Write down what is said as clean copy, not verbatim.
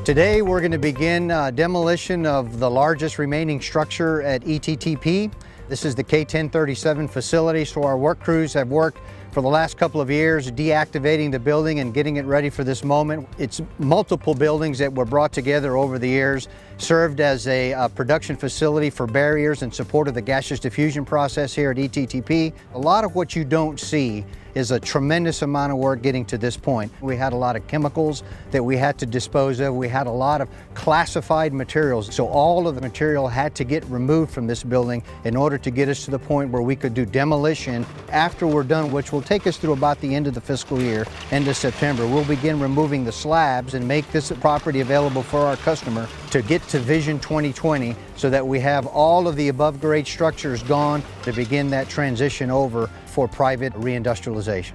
Today we're going to begin demolition of the largest remaining structure at ETTP. This is the K-1037 facility, so our work crews have worked for the last couple of years deactivating the building and getting it ready for this moment. It's multiple buildings that were brought together over the years, served as a production facility for barriers in support of the gaseous diffusion process here at ETTP. A lot of what you don't see is a tremendous amount of work getting to this point. We had a lot of chemicals that we had to dispose of. We had a lot of classified materials. So all of the material had to get removed from this building in order to get us to the point where we could do demolition after we're done, which will take us through about the end of the fiscal year, end of September. We'll begin removing the slabs and make this property available for our customer to get to Vision 2020 so that we have all of the above grade structures gone to begin that transition over for private reindustrialization.